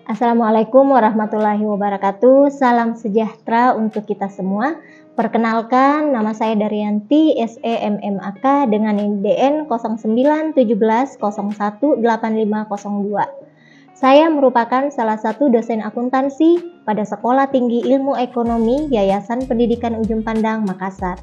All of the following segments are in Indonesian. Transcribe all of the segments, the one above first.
Assalamualaikum warahmatullahi wabarakatuh. Salam sejahtera untuk kita semua. Perkenalkan, nama saya Daryanti, SEMMAK dengan IDN 0917018502. Saya merupakan salah satu dosen akuntansi pada Sekolah Tinggi Ilmu Ekonomi Yayasan Pendidikan Ujung Pandang, Makassar.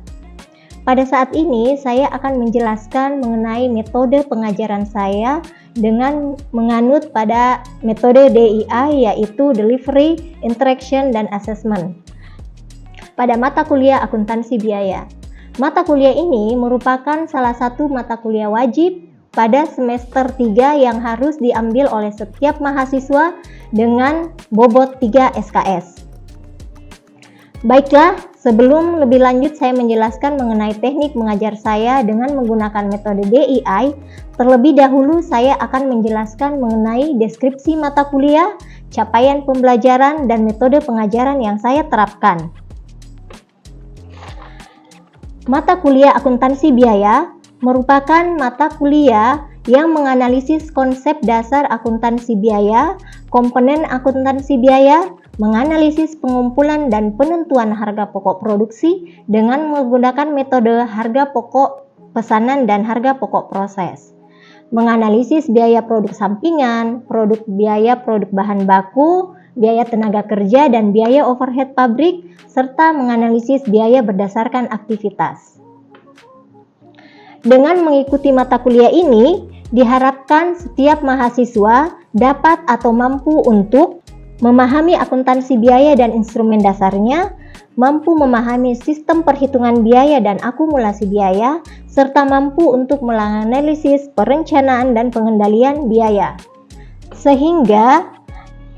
Pada saat ini, saya akan menjelaskan mengenai metode pengajaran saya dengan menganut pada metode DII, yaitu Delivery, Interaction, dan Assessment. Pada mata kuliah akuntansi biaya. Mata kuliah ini merupakan salah satu mata kuliah wajib pada semester 3 yang harus diambil oleh setiap mahasiswa dengan bobot 3 SKS. Baiklah, sebelum lebih lanjut saya menjelaskan mengenai teknik mengajar saya dengan menggunakan metode DII, terlebih dahulu saya akan menjelaskan mengenai deskripsi mata kuliah, capaian pembelajaran, dan metode pengajaran yang saya terapkan. Mata kuliah akuntansi biaya merupakan mata kuliah yang menganalisis konsep dasar akuntansi biaya, komponen akuntansi biaya, menganalisis pengumpulan dan penentuan harga pokok produksi dengan menggunakan metode harga pokok pesanan dan harga pokok proses. Menganalisis biaya produk sampingan, biaya produk bahan baku, biaya tenaga kerja dan biaya overhead pabrik, serta menganalisis biaya berdasarkan aktivitas. Dengan mengikuti mata kuliah ini, diharapkan setiap mahasiswa dapat atau mampu untuk memahami akuntansi biaya dan instrumen dasarnya, mampu memahami sistem perhitungan biaya dan akumulasi biaya, serta mampu untuk menganalisis perencanaan dan pengendalian biaya. Sehingga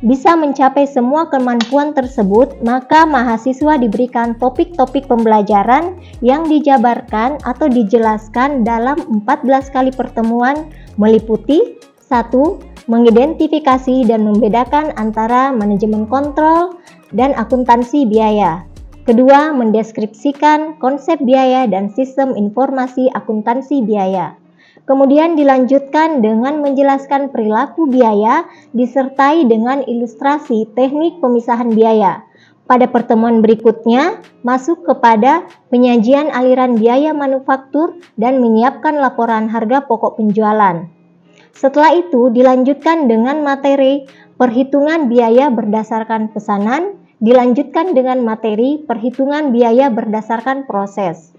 bisa mencapai semua kemampuan tersebut, maka mahasiswa diberikan topik-topik pembelajaran yang dijabarkan atau dijelaskan dalam 14 kali pertemuan meliputi 1. Mengidentifikasi dan membedakan antara manajemen kontrol dan akuntansi biaya. Kedua, mendeskripsikan konsep biaya dan sistem informasi akuntansi biaya. Kemudian dilanjutkan dengan menjelaskan perilaku biaya disertai dengan ilustrasi teknik pemisahan biaya. Pada pertemuan berikutnya, masuk kepada penyajian aliran biaya manufaktur dan menyiapkan laporan harga pokok penjualan. Setelah itu dilanjutkan dengan materi perhitungan biaya berdasarkan pesanan, dilanjutkan dengan materi perhitungan biaya berdasarkan proses.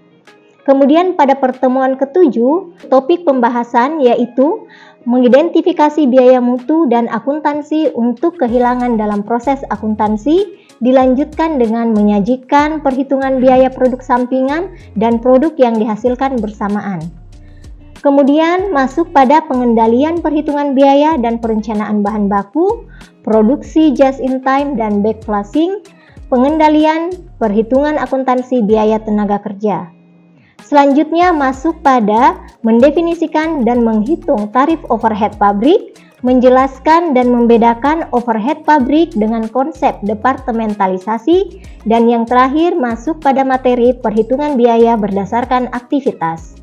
Kemudian pada pertemuan ketujuh, topik pembahasan yaitu mengidentifikasi biaya mutu dan akuntansi untuk kehilangan dalam proses akuntansi, dilanjutkan dengan menyajikan perhitungan biaya produk sampingan dan produk yang dihasilkan bersamaan. Kemudian masuk pada pengendalian perhitungan biaya dan perencanaan bahan baku, produksi just in time dan backflushing, pengendalian perhitungan akuntansi biaya tenaga kerja. Selanjutnya masuk pada mendefinisikan dan menghitung tarif overhead pabrik, menjelaskan dan membedakan overhead pabrik dengan konsep departementalisasi, dan yang terakhir masuk pada materi perhitungan biaya berdasarkan aktivitas.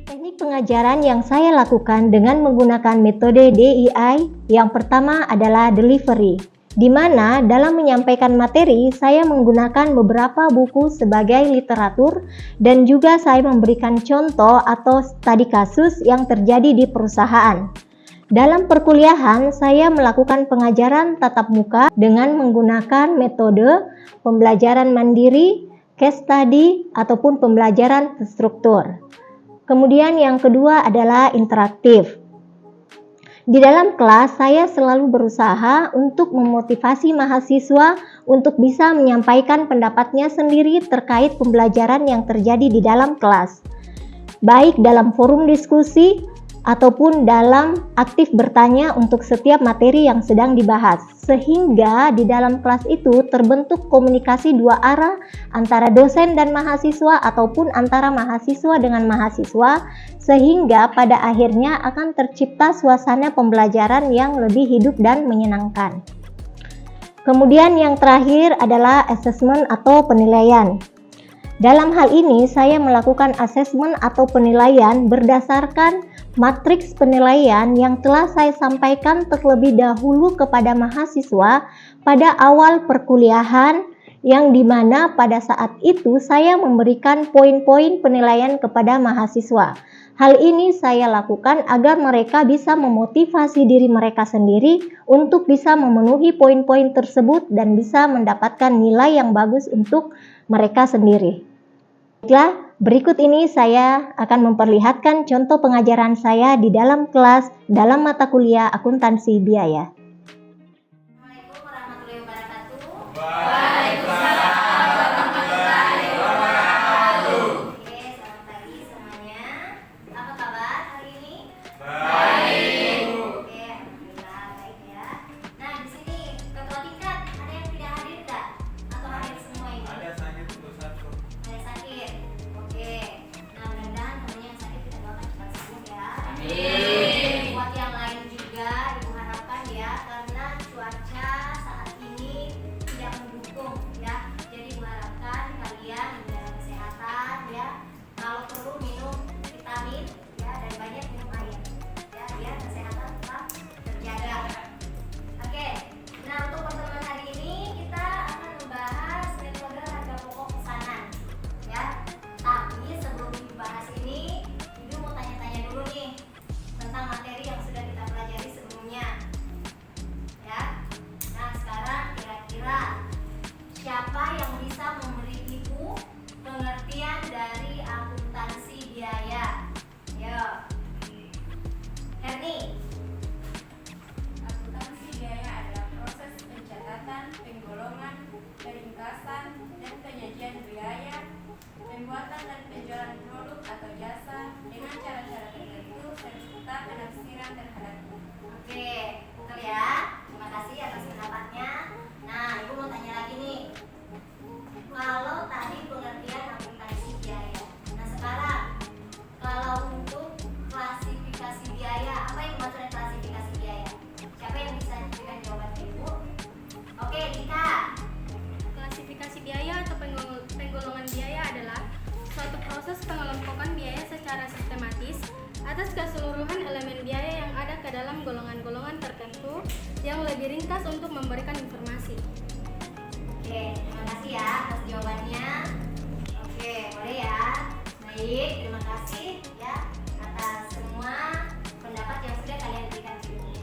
Teknik pengajaran yang saya lakukan dengan menggunakan metode DII yang pertama adalah delivery, di mana dalam menyampaikan materi saya menggunakan beberapa buku sebagai literatur dan juga saya memberikan contoh atau studi kasus yang terjadi di perusahaan. Dalam perkuliahan saya melakukan pengajaran tatap muka dengan menggunakan metode pembelajaran mandiri, case study, ataupun pembelajaran terstruktur. Kemudian yang kedua adalah interaktif. Di dalam kelas, saya selalu berusaha untuk memotivasi mahasiswa untuk bisa menyampaikan pendapatnya sendiri terkait pembelajaran yang terjadi di dalam kelas, baik dalam forum diskusi ataupun dalam aktif bertanya untuk setiap materi yang sedang dibahas, sehingga di dalam kelas itu terbentuk komunikasi dua arah antara dosen dan mahasiswa ataupun antara mahasiswa dengan mahasiswa, sehingga pada akhirnya akan tercipta suasana pembelajaran yang lebih hidup dan menyenangkan. Kemudian yang terakhir adalah assessment atau penilaian. Dalam hal ini, saya melakukan asesmen atau penilaian berdasarkan matriks penilaian yang telah saya sampaikan terlebih dahulu kepada mahasiswa pada awal perkuliahan, yang dimana pada saat itu saya memberikan poin-poin penilaian kepada mahasiswa. Hal ini saya lakukan agar mereka bisa memotivasi diri mereka sendiri untuk bisa memenuhi poin-poin tersebut dan bisa mendapatkan nilai yang bagus untuk mereka sendiri. Baiklah, berikut ini saya akan memperlihatkan contoh pengajaran saya di dalam kelas dalam mata kuliah akuntansi biaya. Assalamualaikum warahmatullahi wabarakatuh. Waalaikumsalam warahmatullahi wabarakatuh. Oke, selamat pagi semuanya. Apa kabar hari ini? Baik. Oke, alhamdulillah baik ya. Nah, di sini ketua tingkat ada yang tidak hadir nggak? Atau hadir semua ini? Ada sakit untuk satu. Ada sakit. Oke. Nah, mudah-mudahan temannya yang sakit kita doakan cepat sembuh ya. Amin. Buat yang lain juga Ibu harapkan ya, karena cuaca saat ini tidak mendukung ya. Jadi Ibu harapkan kalian menjaga kesehatan ya. Kalau perlu minum vitamin ya, dan banyak minum air ya, biar kesehatan tetap terjaga. Oke. Nah, untuk pertemuan hari ini kita akan membahas metode harga pokok pesanan ya. Tapi sebelum dibahas ini, Ibu mau tanya-tanya dulu nih tentang materi yang sudah kita pelajari sebelumnya ya. Nah, sekarang kira-kira siapa yang bisa memberi Ibu pengertian dari akuntansi biaya? Yo, Herni. Akuntansi biaya adalah proses pencatatan, penggolongan, peringkasan, dan penyajian biaya, pembuatan dan penjualan produk atau jasa dengan cara-cara tertentu serta penafsiran terhadapnya. Oke, betul ya. Terima kasih atas pendapatnya. Nah, Ibu mau tanya lagi nih. Kalau tadi pengertian akuntansi biaya. Nah, sekarang kalau untuk klasifikasi biaya, apa yang dimaksud dengan klasifikasi biaya? Siapa yang bisa memberikan jawaban Ibu? Oke, Dika. Klasifikasi biaya atau penggolongan biaya adalah suatu proses pengelompokan biaya secara sistematis atas keseluruhan elemen biaya yang ada ke dalam golongan-golongan tertentu yang lebih ringkas untuk memberikan informasi. Oke, terima kasih ya atas jawabannya. Oke, boleh ya. Baik, terima kasih ya atas semua pendapat yang sudah kalian berikan di sini.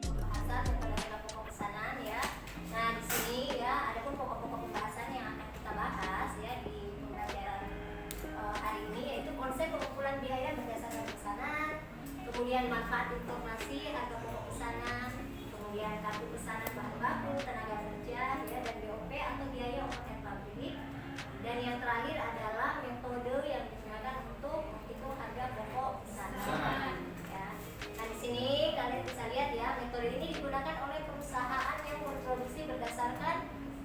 Pembahasan metode harga pokok pesanan ya. Nah, di sini ya ada pun pokok-pokok pembahasan yang akan kita bahas ya di pembelajaran hari ini, yaitu konsep pengumpulan biaya berdasarkan pesanan, kemudian manfaat informasi harga pokok pesanan, kemudian kartu pesanan bahan baku, tenaga kerja ya, dan BOP atau biaya overhead pabrik, dan yang terakhir adalah metode yang digunakan untuk menghitung harga pokok pesanan ya. Nah, di sini kalian bisa lihat ya, metode ini digunakan oleh perusahaan yang berproduksi berdasarkan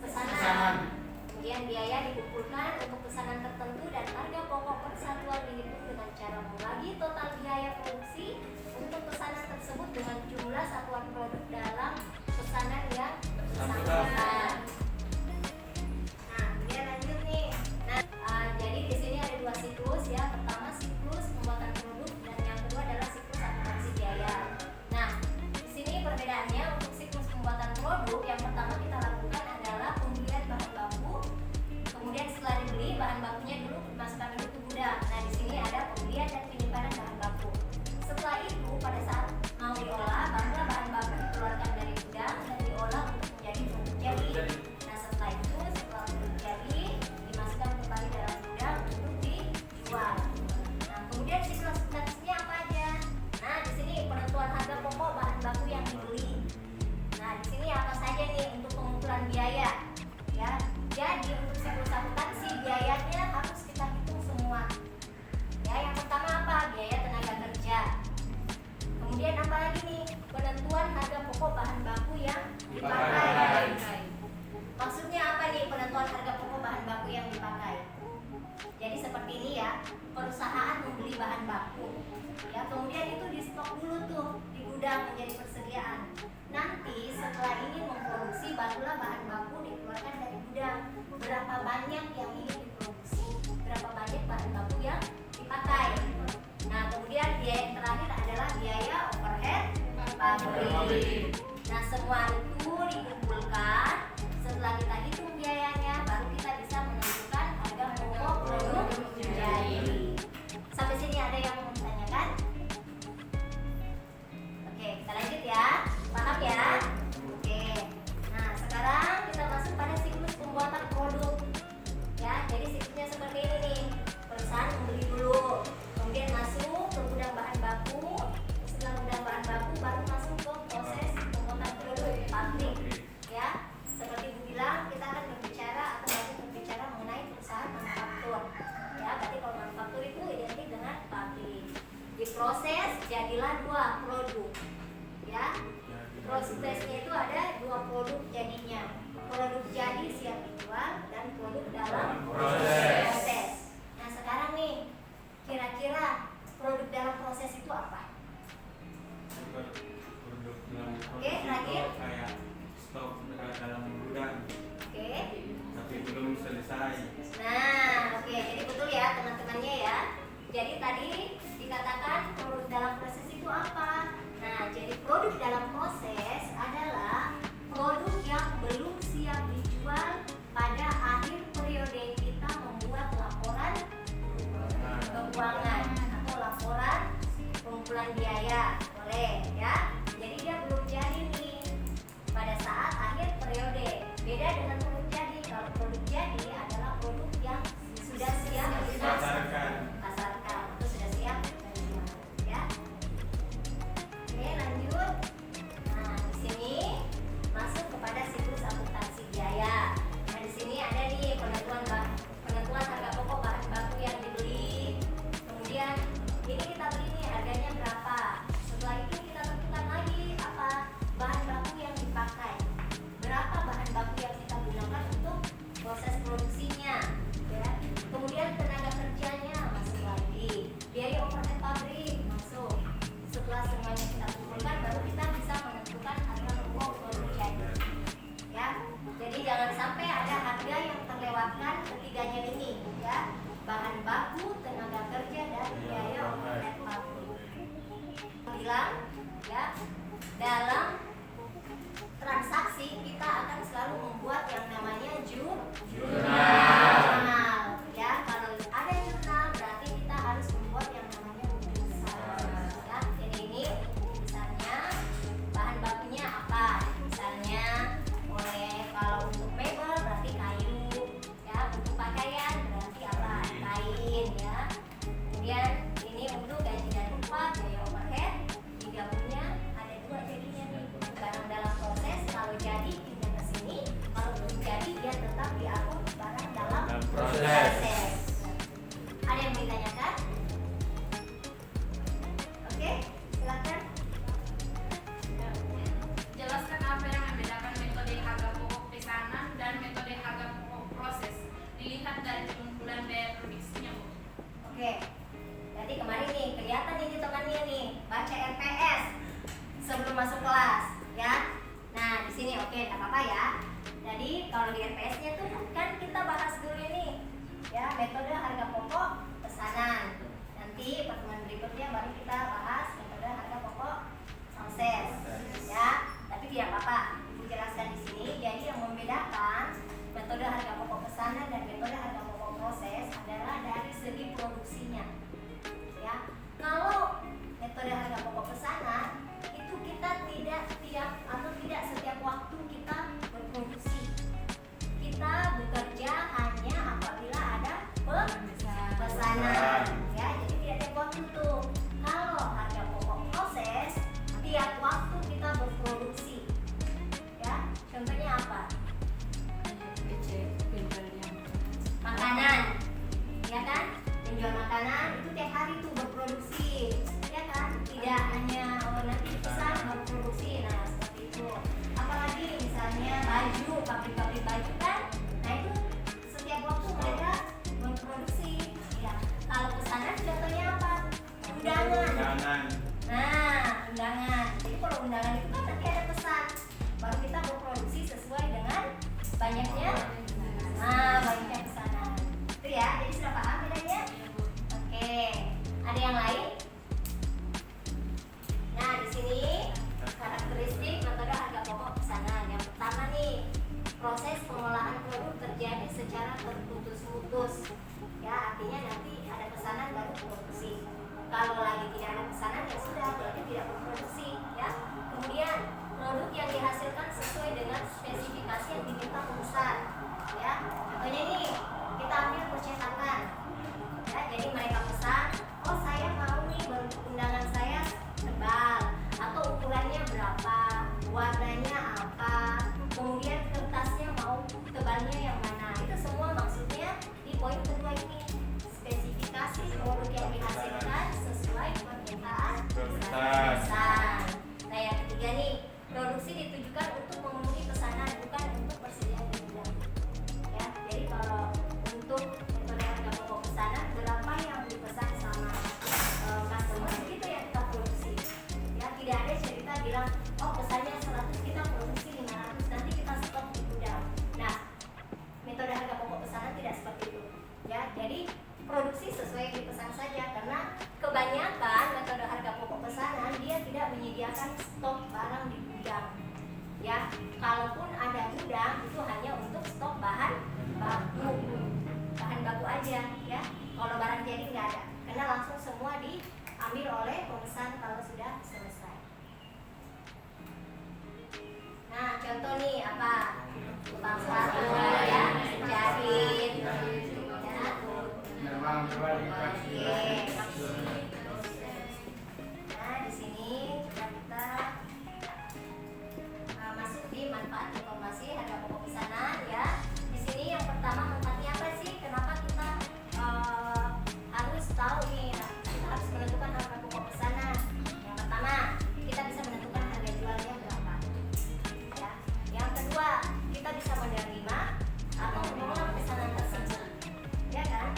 pesanan. Kemudian biaya dikumpulkan untuk pesanan tertentu dan harga pokok per satuan dihitung dengan cara membagi total biaya produksi untuk pesanan tersebut dengan jumlah satuan produk dalam pesanan yang bersangkutan. Nah, kemudian lanjut nih. Nah, jadi di sini ada dua siklus ya. Pertama siklus pembuatan produk dan yang kedua adalah siklus akuntansi biaya. Nah, di sini perbedaannya untuk siklus pembuatan produk, yang pertama kita lakukan adalah pembelian bahan baku. Kemudian setelah dibeli, bahan bakunya dulu dimasukkan dulu ke gudang. Nah, di sini ada pembelian dan penyimpanan bahan baku. Setelah itu, pada saat mau diolah, barulah bahan baku dikeluarkan dari gudang dan diolah untuk menjadi produk jadi. Nah, setelah itu, setelah produk jadi, dimasukkan kembali dalam gudang untuk dijual. Nah, kemudian siklus akuntansinya apa aja? Nah, di sini penentuan harga pokok bahan baku yang dibeli. Nah, di sini apa saja nih untuk pengumpulan biaya? Ya, jadi untuk siklus akuntansi biayanya harus kita hitung semua. Ya, yang pertama apa? Biaya tenaga kerja. Kemudian apa lagi nih? Penentuan harga pokok bahan baku yang dipakai. Maksudnya apa nih penentuan harga pokok bahan baku yang dipakai? Jadi seperti ini ya, perusahaan membeli bahan baku. Ya, kemudian itu di stok dulu tuh di gudang menjadi persediaan. nanti setelah ini memproduksi barulah bahan baku dikeluarkan dari gudang. Berapa banyak yang ingin diproduksi, berapa banyak bahan baku yang dipakai. Nah, kemudian biaya yang terakhir adalah biaya overhead pabrik. Nah, semua itu dikumpulkan. Setelah kita hitung biayanya, baru kita bisa menentukan harga pokok produk jadi. Sampai sini ada yang mau ditanyakan? Oke, kita lanjut ya. Paham ya? Oke. Nah, sekarang kita masuk pada siklus pembuatan produk. Ya, jadi siklusnya seperti ini nih. Perusahaan membeli dulu, kemudian masuk ke gudang bahan baku. Setelah gudang bahan baku baru masuk ke proses pembuatan produk pabrik. Ya, seperti Bu bilang, kita akan berbicara atau masih berbicara mengenai perusahaan manufaktur. Ya, berarti kalau manufaktur itu identik dengan pabrik. Diproses jadilah dua produk. Ya, prosesnya itu ada dua produk jadinya. Produk jadi siap dijual dan produk dalam proses. Nah, sekarang nih, kira-kira produk dalam proses itu apa? Oke, terakhir. Kayak stok dalam gudang Oke. tapi belum selesai. Nah, oke, jadi betul ya teman-temannya ya. Jadi tadi dikatakan produk dalam proses itu apa? Nah, jadi produk dalam proses adalah produk yang belum siap dijual pada akhir periode kita membuat laporan keuangan atau laporan pengumpulan biaya. Boleh ya. Jadi dia belum jadi nih pada saat akhir periode. Beda dengan produk jadi. Kalau produk jadi adalah produk yang sudah siap Pasarkan. pasarkan atau sudah siap dijual ya. Oke, lanjut. Nah, di sini masuk kepada siklus akuntansi biaya. Nah, di sini ada nih penentuan harga pokok bahan baku yang dibeli. Kemudian ini kita beli nih harganya berapa. Setelah itu kita tentukan lagi apa bahan baku yang dipakai. Berapa bahan baku yang kita gunakan untuk proses produksinya, ya. Kemudian tenaga kerjanya masuk lagi, biaya overhead pabrik masuk. Setelah semuanya kita kumpulkan, baru kita bisa menentukan harga pokok produk jadi. Ya, jadi jangan sampai ada harga yang terlewatkan ketiganya ini, ya. Bahan baku, tenaga kerja, dan biaya overhead pabrik. Bilang, ya, dalam transaksi kita akan selalu membuat yang namanya jurnal. Ya, kalau ada jurnal berarti kita harus membuat yang namanya tulisan. Ya, jadi ini misalnya bahan bakunya apa? Misalnya kalau untuk mebel berarti kayu, ya, untuk pakaian berarti apa? Kain, ya. Kemudian ini untuk gaji dan upah, biaya overhead, digabungnya ada dua jadinya nih. Barang dalam proses kalau jadi pindah ke sini, kalau belum jadi dia tetap diatur barang dalam Proses. Ada yang mau ditanyakan? Oke, silakan. Jelaskan apa yang membedakan metode harga pokok pesanan dan metode harga pokok proses dilihat dari pengumpulan biaya produksinya, Bu. Oke, jadi kemarin nih kelihatan nih temannya nih baca RPS sebelum masuk kelas, ya. Nah, di sini oke, nggak apa-apa ya. Jadi kalau di RPS-nya tuh kan kita bahas dulu ini, ya, metode harga pokok pesanan. Nanti pertemuan berikutnya baru kita bahas metode harga pokok proses, ya. Tapi tidak apa-apa, dijelaskan di sini. Jadi yang membedakan metode harga pokok pesanan dan metode harga pokok proses adalah dari segi produksinya, ya. Kalau metode harga pokok pesanan itu kita tidak tiap atau tidak setiap waktu kita berproduksi. Kita bekerja hanya apabila ada pesanan, ya. Jadi tidak tiap waktu tuh. Kalau harga pokok proses tiap waktu kita berproduksi, ya. Contohnya apa? Makanan, ya kan? Menjual makanan itu tiap hari tuh berproduksi, ya kan? Tidak hanya nanti pesan baru produksi, nah seperti itu. Apalagi misalnya baju, pabrik-pabrik baju kan, nah itu setiap waktu mereka berproduksi, ya. Kalau pesanan contohnya apa? Undangan. Undangan. Nah, undangan. Jadi kalau undangan itu kan nanti ada pesan, banyaknya pesanan. Itu ya, jadi sudah paham bedanya? Oke, ada yang lain? Nah, di sini karakteristik metode harga pokok pesanan. Yang pertama nih, proses pengolahan produk terjadi secara terputus-putus. Ya, artinya nanti ada pesanan baru produksi. Kalau lagi tidak ada pesanan ya sudah, berarti tidak berproduksi. Ya. Kemudian produk yang dihasilkan sesuai dengan spesifikasi yang diminta pemesan. Ya, contohnya nih, kita ambil percetakan. Ya, jadi mereka pesan, oh saya mau nih bentuk undangan saya tebal, atau ukurannya berapa, warnanya apa, kemudian kertasnya mau tebalnya yang mana. Itu semua maksudnya di poin kedua ini, spesifikasi produk yang dihasilkan sesuai permintaan pemesan. Nah, yang ketiga nih, produksi ditujukan untuk memenuhi pesanan, bukan untuk persediaan di gudang. Ya, jadi kalau untuk metode harga pokok pesanan, berapa yang dipesan sama customer, itu yang kita produksi. Ya, tidak ada cerita bilang, oh pesannya 100, kita produksi 500, nanti kita stok di gudang. Nah, metode harga pokok pesanan tidak seperti itu. Ya, jadi produksi sesuai yang dipesan saja, karena kebanyakan metode harga pokok pesanan dia tidak menyediakan stok barang di gudang. Ya, kalaupun ada gudang itu hanya untuk stok bahan baku aja. Ya, kalau barang jadi nggak ada, karena langsung semua diambil oleh pemesan kalau sudah selesai. Nah, contoh nih apa? Tukang sepatu, ya, jahit, ya. Nah, di sini coba kita masuk di manfaat informasi harga pokok pesanan ya. Di sini yang pertama, manfaatnya apa sih? Kenapa kita harus tahu nih? Kita harus menentukan harga pokok pesanan. Yang pertama, kita bisa menentukan harga jualnya berapa. Ya. Yang kedua, kita bisa menerima atau menolak pesanan tersebut. Ya kan?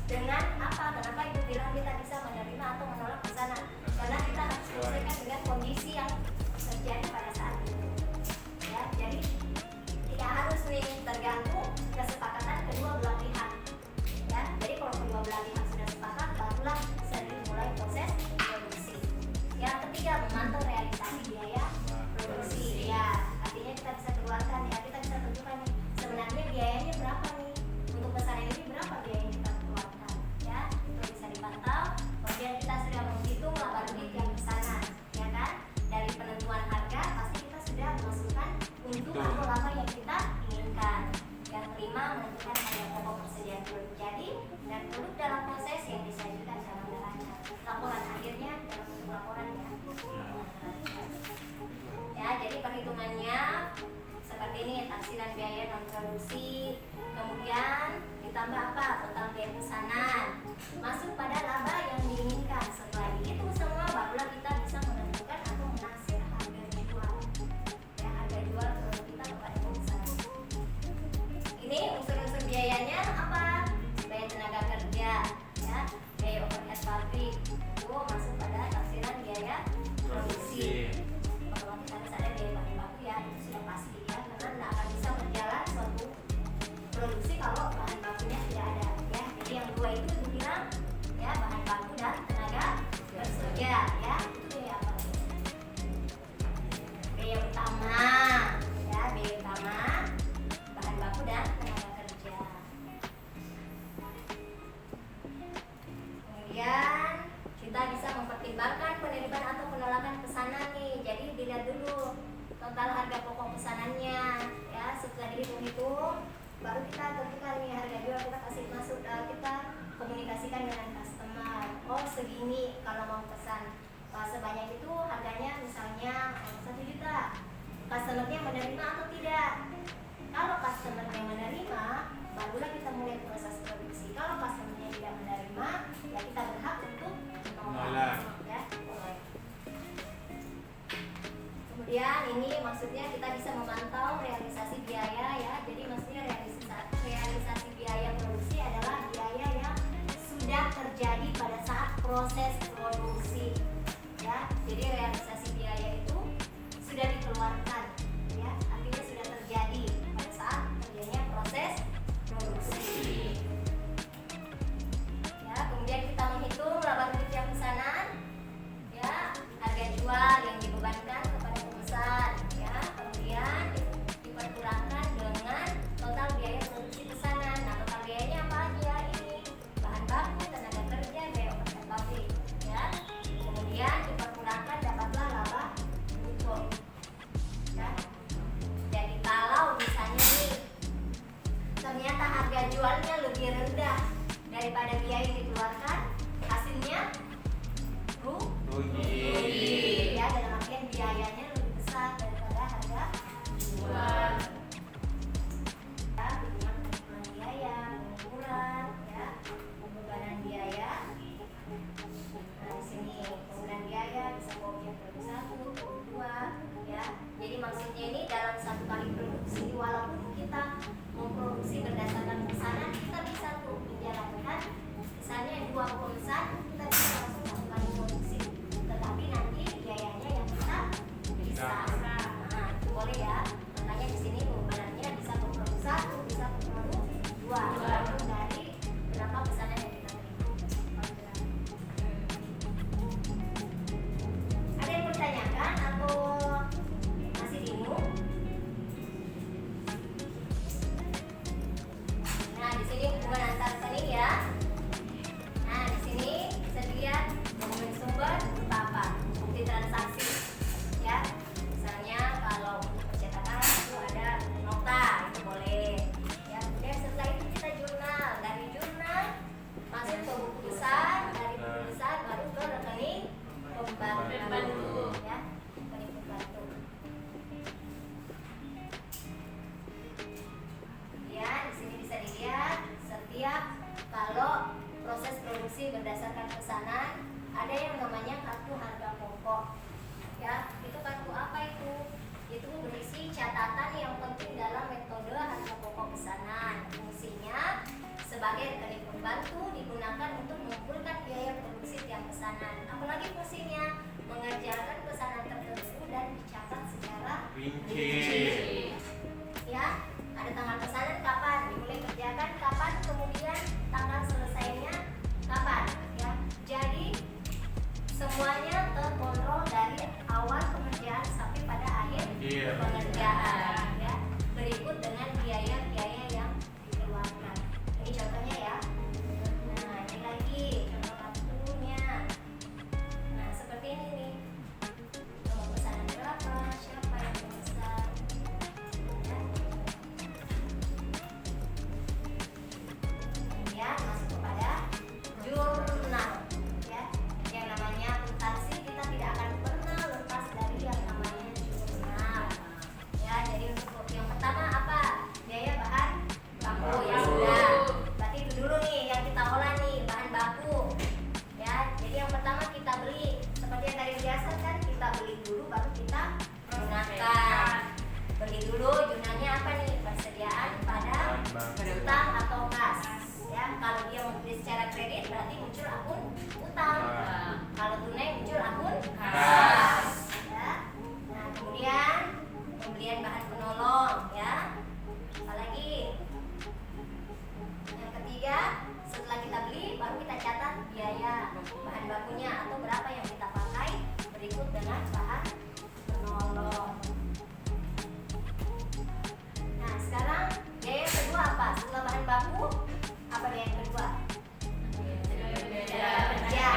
Dengan apa? Kenapa Ibu bilang kita bisa menerima atau menolak pesanan? Karena kita harus menyesuaikan dengan kondisi yang terjadi pada saat itu. Ya, jadi tidak harus nih tergantung kesepakatan kedua belah pihak. Ya, jadi kalau kedua belah pihak sudah sepakat, barulah bisa dimulai proses produksi. Yang ketiga, memantau realisasi biaya produksi. Ya, artinya kita bisa keluarkan ya, kita bisa tentukan nih sebenarnya biayanya berapa nih untuk pesanan ini, berapa biaya yang kita keluarkan. Ya, itu bisa dipantau. Kemudian kita sudah menghitung laba rugi tiap pesanan, ya kan? Dari penentuan harga pasti kita sudah memasukkan untung atau laba yang kita inginkan. Yang kelima, menentukan harga pokok persediaan produk jadi dan produk dalam proses yang disajikan dalam neraca. Laporan akhirnya dalam bentuk laporan ya. Ya, jadi perhitungannya seperti ini, taksiran biaya non produksi, kemudian ditambah apa? Total biaya pesanan, masuk pada laba yang diinginkan. Setelah dihitung semua, barulah kita bisa menentukan atau menaksir harga jual. Ya, harga jual produk kita kepada pemesan. Ini unsur-unsur biayanya apa? Biaya tenaga kerja, ya, biaya overhead pabrik, itu masuk pada taksiran biaya produksi. Otomatis harus ada biaya bahan baku ya, itu sudah pasti ya, karena tidak akan bisa berjalan suatu produksi kalau bahan bakunya tidak ada ya. Jadi yang dua itu dibilang ya, bahan baku dan tenaga kerja ya, itu biaya apa? Biaya utama ya, biaya utama bahan baku dan tenaga kerja. Kemudian kita bisa mempertimbangkan penerimaan atau penolakan pesanan nih. Jadi dilihat dulu total harga pokok pesanannya ya. Setelah dihitung-hitung, baru kita tentukan nih harga jual, kita kasih masuk, kita komunikasikan dengan customer. Oh segini kalau mau pesan sebanyak itu harganya misalnya 1 juta. Customernya menerima atau tidak? Kalau customernya menerima, barulah kita mulai proses produksi. Kalau customernya tidak menerima, ya kita berhak untuk menolak. Ya, boleh. Kemudian ini maksudnya kita bisa memantau realisasi biaya ya. Jadi maksudnya realisasi biaya produksi adalah biaya yang sudah terjadi pada saat proses produksi. Ya, jadi realisasi biaya itu sudah dikeluarkan ya, artinya sudah terjadi pada saat daripada biaya yang dikeluarkan, hasilnya Rugi. ya, dalam artian biayanya lebih besar daripada harga jual. Ya, hubungan pengumpulan biaya, pengumpulan, ya, pembebanan biaya. Nah, di sini penggunaan biaya bisa objek produk 1, produk 2, ya. Jadi maksudnya ini dalam satu kali produksi, walaupun kita memproduksi berdasarkan pesanan, kita bisa tuh menjalankan misalnya 2 pemesan, kita bisa langsung satu kali produksi. Tetapi nanti biayanya yang kita bisa. Nah, itu boleh ya. Makanya di sini pembebanannya bisa ke produk 1, bisa ke produk 2, tergantung dari berapa pesanan yang kita terima. Ada yang bertanyakan atau masih bingung? Nah, di sini hubungan antar rekening ya. Nah, di sini bisa dilihat dokumen sumber berupa apa? Bukti transaksi. Ya. Misalnya kalau untuk percetakan itu ada nota, itu boleh. Ya, kemudian setelah itu kita jurnal. Dari jurnal masuk ke buku besar, dari buku besar baru ke rekening pembantu. Ya, rekening pembantu. Ya, di sini bisa dilihat setiap kalau proses produksi berdasarkan pesanan ada yang namanya kartu harga pokok. Ya, itu kartu apa itu? Itu berisi catatan yang penting dalam metode harga pokok pesanan. Fungsinya sebagai rekening pembantu digunakan untuk mengumpulkan biaya produksi tiap pesanan. Apalagi fungsinya mengerjakan pesanan tertentu dan dicatat secara Rinci. ya, ada tanggal pesanan kapan dimulai kerjakan, kapan kemudian tanggal selesainya kapan, ya. Jadi semuanya terkontrol dari awal pengerjaan sampai pada akhir Iya. pengerjaan, ya. Berikut dengan biaya-biaya yang dikeluarkan. Ini contohnya ya. Nah, ini lagi contoh kartunya. Nah, seperti ini nih. Nomor pesanan berapa, siapa yang memesan, ya. Kemudian masuk kepada jurnal, ya. Yang namanya akuntansi kita tidak akan pernah lepas dari yang namanya jurnal, ya. Jadi untuk yang pertama apa? Biaya bahan baku, ya sudah. Berarti itu dulu nih yang kita olah nih, bahan baku, ya. Jadi yang pertama kita beli, seperti yang tadi biasa kan, kita beli dulu baru kita gunakan. Beli dulu, jurnalnya apa nih? Persediaan pada utang atau kas, ya. Kalau dia membeli secara kredit berarti muncul akun utang. Kalau tunai muncul akun kas, ya. Nah, kemudian pembelian bahan penolong, ya. Apalagi yang ketiga, setelah kita beli baru kita catat biaya bahan bakunya atau berapa yang kita pakai berikut dengan bahan penolong. Nah, sekarang biaya yang kedua apa? Setelah bahan baku, apa biaya yang kedua? Kerja.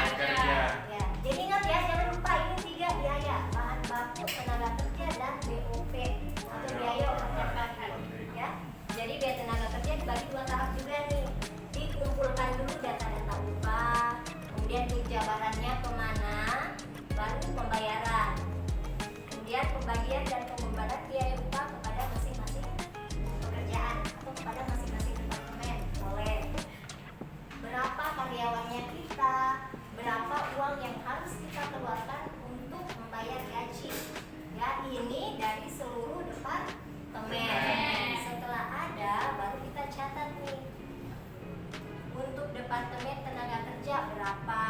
Ya. Jadi ingat ya, jangan lupa ini 3 biaya: bahan baku, tenaga kerja, dan BOP atau biaya operasional. Ya. Jadi biaya tenaga kerja dibagi 2 tahap juga nih. Dikumpulkan dulu data-data upah, kemudian penjabarannya kemana, baru pembayaran. Kemudian pembagian dan pembebanan biaya upah kepada masing-masing pekerjaan atau kepada masing-masing departemen. Boleh. Berapa karyawannya kita, berapa uang yang harus kita keluarkan untuk membayar gaji. Ya, ini dari seluruh departemen. Setelah ada, baru kita catat nih. Untuk departemen tenaga kerja berapa,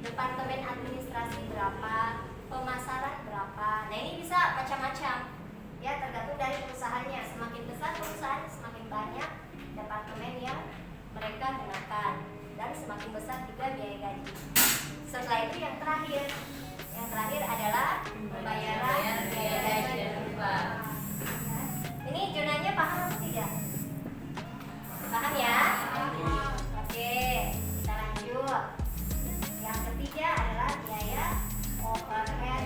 departemen administrasi berapa, pemasaran berapa. Nah, ini bisa macam-macam, ya, tergantung dari perusahaannya. Semakin besar perusahaan, semakin banyak departemen yang mereka gunakan, dan semakin besar juga biaya gaji. Setelah itu yang terakhir adalah pembayaran biaya gaji dan upah. Ini jurnalnya paham atau tidak? Paham ya? Oke, kita lanjut. Yang ketiga adalah biaya overhead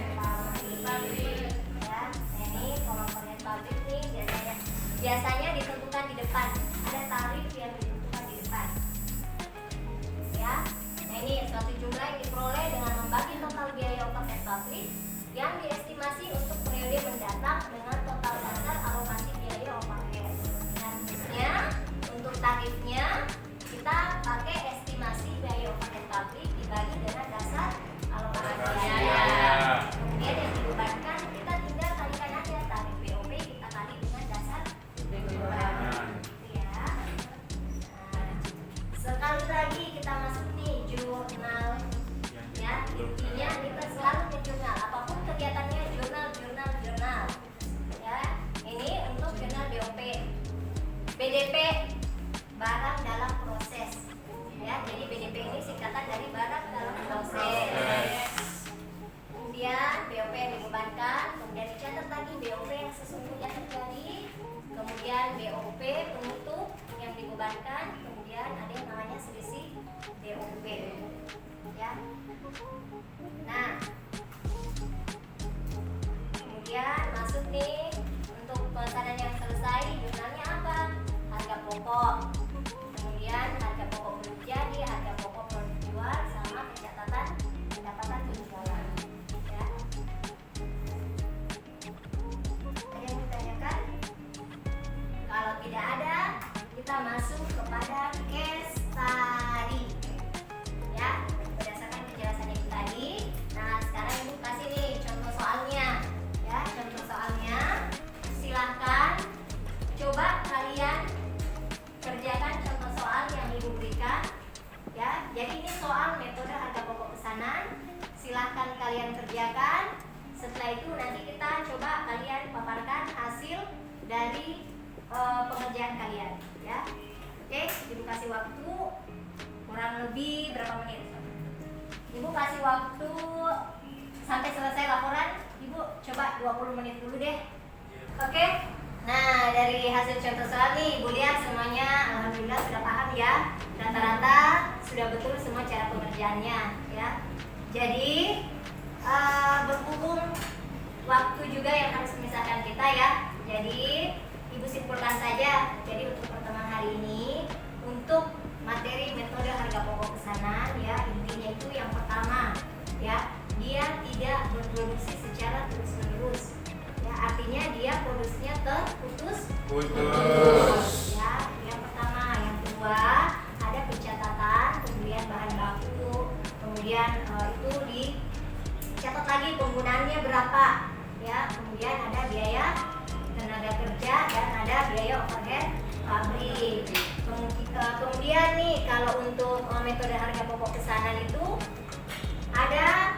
pabrik. Ya, nah ini kalau overhead pabrik nih biasanya ditentukan di depan. Ada tarif yang ditentukan di depan. berdasar dengan total dasar alokasi biaya overhead. Nah, khususnya untuk tarifnya kita pakai estimasi biaya overhead pabrik dibagi dengan dasar alokasi biaya. Kemudian yang dibebankan kita tinggal kalikan aja tarif BOP kita kali dengan dasar beban. Ya. Nah, sekali lagi kita masuk nih jurnal. Ya, intinya kita selalu ke jurnal. Apapun kegiatannya jurnal. Ya, ini untuk jurnal BOP. BDP barang dalam proses. Ya, jadi BDP ini singkatan dari barang dalam proses. Kemudian BOP yang dibebankan, kemudian dicatat lagi BOP yang sesungguhnya terjadi, kemudian BOP penutup yang dibebankan, kemudian ada yang namanya selisih BOP. Ya. Nah, kemudian masuk nih untuk pemesanan yang selesai, jurnalnya apa? Harga pokok, kemudian harga pokok belum jadi, harga pokok belum dijual, sama pencatatan pendapatan penjualan. Ya. Ada yang ditanyakan? Kalau tidak ada, kita masuk kepada case study. Ya, berdasarkan penjelasan yang tadi. Nah, sekarang Ibu kasih nih contoh soalnya. Ya, contoh soalnya. Silahkan coba kalian kerjakan contoh soal yang Ibu berikan. Ya, jadi ini soal metode harga pokok pesanan. Silahkan kalian kerjakan. Setelah itu nanti kita coba kalian paparkan hasil dari pengerjaan kalian. Ya, oke. Ibu kasih waktu kurang lebih berapa menit? Ibu kasih waktu sampai selesai laporan. Ibu coba 20 menit dulu deh. Oke. Nah, dari hasil contoh soal nih Ibu lihat semuanya alhamdulillah sudah paham ya. Rata-rata sudah betul semua cara pengerjaannya ya. Jadi berhubung waktu juga yang harus memisahkan kita ya. Jadi Ibu simpulkan saja. Jadi untuk pertemuan hari ini untuk materi metode harga pokok pesanan ya, intinya itu yang pertama ya, dia tidak berproduksi secara terus-menerus. Ya, artinya dia produksinya terputus. Ya, yang pertama, yang kedua ada pencatatan, kemudian bahan baku, kemudian itu dicatat lagi penggunaannya berapa ya, kemudian ada biaya tenaga kerja dan ada biaya overhead pabrik. Kemudian nih kalau untuk metode harga pokok pesanan itu ada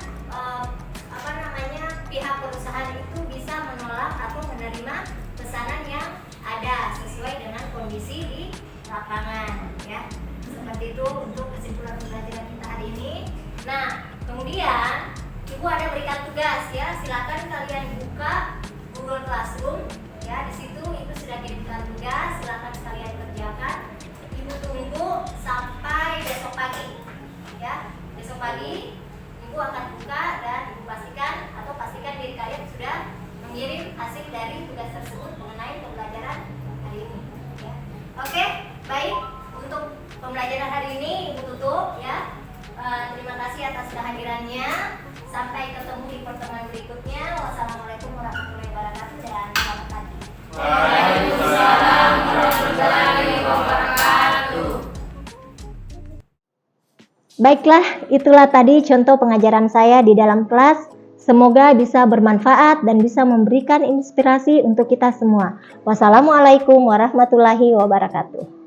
pihak perusahaan itu bisa menolak atau menerima pesanan yang ada sesuai dengan kondisi di lapangan ya. Seperti itu untuk kesimpulan pembelajaran kita hari ini. Nah, kemudian Ibu ada berikan tugas ya, silakan kalian buka Google Classroom ya, di situ Ibu sudah kirimkan tugas, silakan kalian kerjakan. Ibu tunggu sampai besok pagi ya. Besok pagi Ibu akan buka dan Ibu pastikan diri kalian sudah mengirim hasil dari tugas tersebut mengenai pembelajaran hari ini ya. Oke, baik, untuk pembelajaran hari ini Ibu tutup ya. Terima kasih atas kehadirannya. Sampai ketemu di pertemuan berikutnya. Wassalamualaikum warahmatullahi wabarakatuh dan selamat pagi. Waalaikumsalam warahmatullahi wabarakatuh. Baiklah, itulah tadi contoh pengajaran saya di dalam kelas. Semoga bisa bermanfaat dan bisa memberikan inspirasi untuk kita semua. Wassalamualaikum warahmatullahi wabarakatuh.